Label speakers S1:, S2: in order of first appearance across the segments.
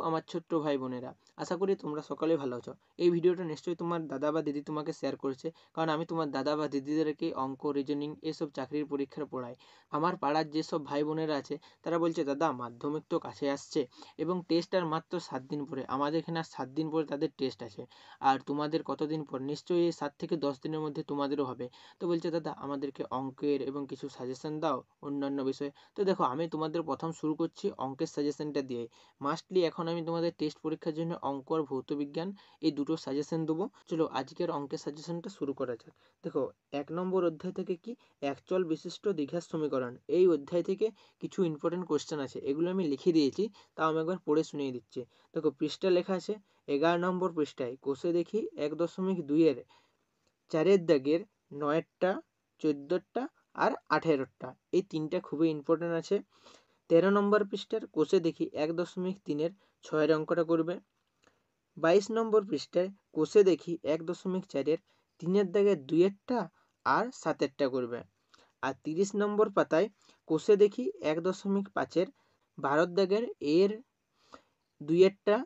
S1: আমার ছোট্ট ভাই বোনেরা, আশা করি তোমরা সকলে ভালো আছো। এই ভিডিওটা নিশ্চয়ই তোমার দাদা বা দিদি তোমাকে শেয়ার করেছে, কারণ আমি তোমার দাদা বা দিদিদেরকে অঙ্ক, রিজনিং এসব চাকরির পরীক্ষার পড়াই। আমার পাড়ার যেসব ভাই বোনেরা আছে তারা বলছে, দাদা মাধ্যমিক তো কাছে আসছে এবং টেস্ট আর মাত্র 7 দিন পরে, আমাদের এখানে আর 7 দিন পরে তাদের টেস্ট আছে। আর তোমাদের কতদিন পর? নিশ্চয়ই এই 7 থেকে 10 দিনের মধ্যে তোমাদেরও হবে। তো বলছে, দাদা আমাদেরকে অঙ্কের এবং কিছু সাজেশন দাও অন্যান্য বিষয়ে। তো দেখো, আমি তোমাদের প্রথম শুরু করছি অঙ্কের সাজেশনটা দিয়ে। মাস্টলি এখন আমি তোমাদের টেস্ট পরীক্ষার জন্য অঙ্ক আর ভৌত বিজ্ঞান এই দুটো সাজেশন দেবো। চলো আজকের অঙ্কের সাজেশনটা শুরু করা যাক। দেখো, 1 নম্বর অধ্যায় থেকে কি একচল বিশিষ্ট দ্বিঘাত সমীকরণ, এই অধ্যায় থেকে কিছু ইম্পর্টেন্ট কোশ্চেন আছে, এগুলো আমি লিখে দিয়েছি, তাও আমি একবার পড়ে শুনিয়ে দিচ্ছি। দেখো, পৃষ্ঠা লেখা আছে 11 নম্বর পৃষ্ঠায়, কোষে দেখি 1.2 এর 4 দাগের 9টা, 14টা আর 18টা, এই তিনটা খুবই ইম্পর্টেন্ট আছে। 13 নম্বর পৃষ্ঠার কোষে দেখি 1.3 6 অঙ্কটা করবে। 22 নম্বর পৃষ্ঠায় কোষে দেখি 1.4 3 দাগের 2টা আর 7টা করবে। আর 30 নম্বর পাতায় কোষে দেখি 1.5 12 দাগের এর 2টা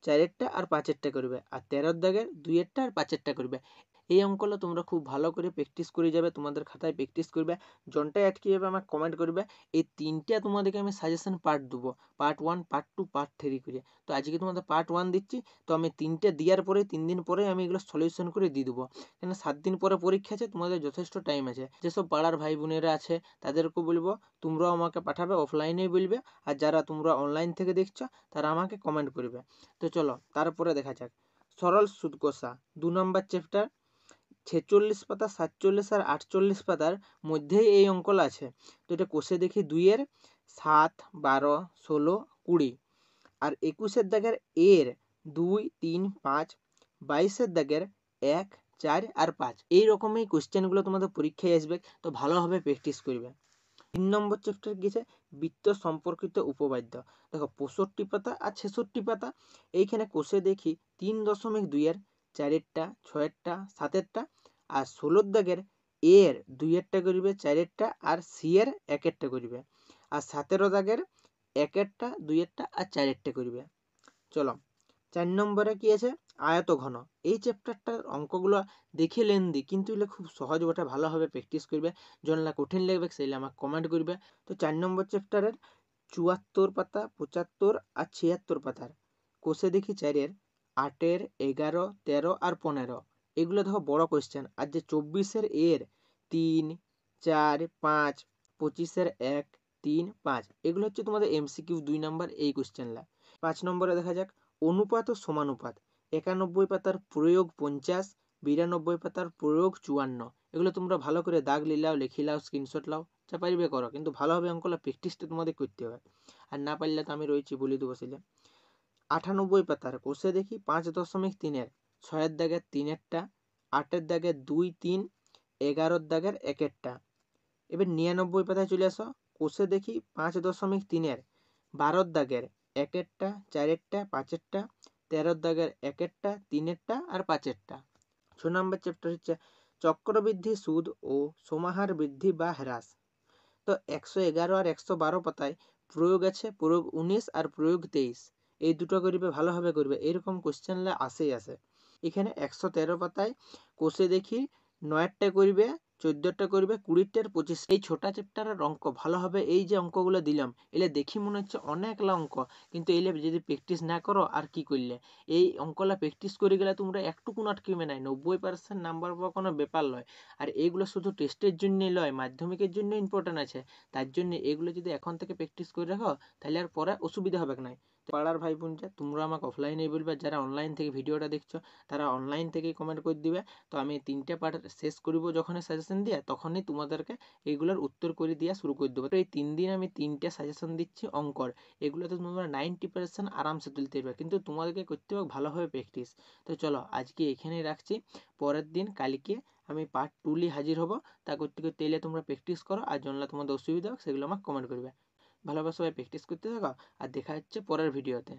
S1: 4টা আর 5টা করবে। আর 13 দাগের 2টা আর 5টা করবে। এই অঙ্কগুলো তোমরা খুব ভালো করে প্র্যাকটিস করে যাবে, তোমাদের খাতায় প্র্যাকটিস করবে, জনটায় আটকে যাবে, আমাকে কমেন্ট করবে। এই তিনটা তোমাদেরকে আমি সাজেশন পার্ট দেবো, পার্ট 1, পার্ট 2, পার্ট 3 করে। তো আজকে তোমাদের পার্ট 1 দিচ্ছি, তো আমি 3টে দেওয়ার পরে 3 দিন পরে আমি এগুলো সলিউশন করে দিয়ে দেবো, কেন 7 দিন পরে পরীক্ষা আছে, তোমাদের যথেষ্ট টাইম আছে। যেসব পাড়ার ভাই বোনেরা আছে তাদেরকেও বলবো তোমরাও আমাকে পাঠাবে, অফলাইনেই বলবে, আর যারা তোমরা অনলাইন থেকে দেখছো তারা আমাকে কমেন্ট করবে। তো চলো তারপরে দেখা যাক। সরল সুদ কষা 2 নম্বর চ্যাপ্টার, 46 পাতা, 47 আর 48 পাতার মধ্যেই এই অঙ্কটা আছে। তো এটা কষে দেখি 2 এর 7, 12, 16, 20 আর 21 দাগের এর 2, 3, 5, 22 দাগের 1, 4 আর 5, এই রকমই কোশ্চেনগুলো তোমাদের পরীক্ষায় আসবে, তো ভালোভাবে প্র্যাকটিস করবে। 3 নম্বর চ্যাপ্টার গেছে বৃত্ত সম্পর্কিত উপপাদ্য। দেখো, 65 পাতা আর 66 পাতা, এইখানে কোষে দেখি 3.2 এর 4টা, 6টা, 7টা আর 16 দাগের এর 2টা করবে, 4টা আর সি এর 1টা করবে। আর 17 দাগের 1টা, 2টা আর 4টা করবে। চলো 4 নম্বরে কি আছে? আয়ত ঘন। এই চ্যাপ্টারটার অঙ্কগুলো দেখে লেন্দি, কিন্তু এগুলো খুব সহজ বটে, ভালোভাবে প্র্যাকটিস করবে। জনলা কঠিন লাগবে সেইলে আমাকে কমেন্ট করবে। তো 4 নম্বর চ্যাপ্টারের 74 পাতা, 75 আর 76 পাতার কোষে দেখি 4 এর 8 এর 11, 13 আর 15, এগুলো দেখো বড় কোয়েশ্চেন। আর যে 24 এর 3, 4, 5, 25 এর 1, 3, 5, এগুলো হচ্ছে তোমাদের এমসিকিউ 2 নম্বর এই কোয়েশ্চেনলা। 5 নম্বরে দেখা যাক অনুপাত ও সমানুপাত, 91 পাতার প্রয়োগ 50, 92 পাতার প্রয়োগ 54, এগুলো তোমরা ভালো করে দাগ লিলাও, লিখি লাও, স্ক্রিনশট লাও, যা পারবে করো, কিন্তু ভালোভাবে অঙ্কগুলো প্র্যাকটিসটা তোমাদের করতে হবে। আর না পারলে তো আমি রয়েছি, বলে দেবো সেটা। 98 পাতার কোষে দেখি 5.3 এর 6 দাগের 3টা, 8 দাগের 2, 3, 11 দাগের 1টা। এবার 99 পাতায় চলে আসো, কোষে দেখি 5.3 এর 12 দাগের 1টা, 4টা, 5টা, 13 দাগের 1টা, 3টা আর 5টা। 6 নম্বর চ্যাপ্টার হচ্ছে চক্রবৃদ্ধি সুদ ও সমাহার বৃদ্ধি বা হ্রাস। তো 111 আর 112 পাতায় প্রয়োগ আছে, প্রয়োগ 19 আর প্রয়োগ 23, এই দুটো করবে, ভালোভাবে করবে, এরকম কোশ্চেন আসে। এখানে 113 পাতায় কোষে দেখি 9টা করবে, 14টা করবে, 20টা আর 25, এই ছোটা চ্যাপ্টারের অঙ্ক ভালোভাবে, এই যে অঙ্কগুলো দিলাম এলে দেখি মনে হচ্ছে অনেকলা অঙ্ক, কিন্তু এলে যদি প্র্যাকটিস না করো আর কি করলে। এই অঙ্কলা প্র্যাকটিস করে গেলে তোমরা একটুকু আটকিবে নাই, 90% নাম্বার পাওয়া কোনো ব্যাপার নয়। আর এইগুলো শুধু টেস্টের জন্যই নয়, মাধ্যমিকের জন্য ইম্পর্টেন্ট আছে। তার জন্য এগুলো যদি এখন থেকে প্র্যাকটিস করে রাখো তাহলে আর পরে অসুবিধা হবে না। পাড়ার ভাই বোনরা তোমরা আমাকে অফলাইনে বলবে, যারা অনলাইন থেকে ভিডিওটা দেখছো তারা অনলাইন থেকেই কমেন্ট করে দিবে। তো আমি 3টে পার্ট শেষ করব, যখনই সাজেশন দিয়ে তখনই তোমাদেরকে এইগুলোর উত্তর করে দেওয়া শুরু করে দেবো। তো এই 3 দিন আমি 3টে সাজেশন দিচ্ছি অঙ্কর, এগুলোতে তোমরা 90% আরামসে তুলতে পারবে, কিন্তু তোমাদেরকে করতে হবে ভালোভাবে প্র্যাকটিস। তো চলো আজকে এখানেই রাখছি, পরের দিন কালকে আমি পার্ট 2 নিয়ে হাজির হব। তা করতে করতে এলে তোমরা প্র্যাকটিস করো, আর জানলা তোমাদের অসুবিধা হোক সেগুলো আমাকে কমেন্ট করবে। ভালোভাবে সবাই প্র্যাকটিস করতে থাকো, আর দেখা হচ্ছে পরের ভিডিওতে।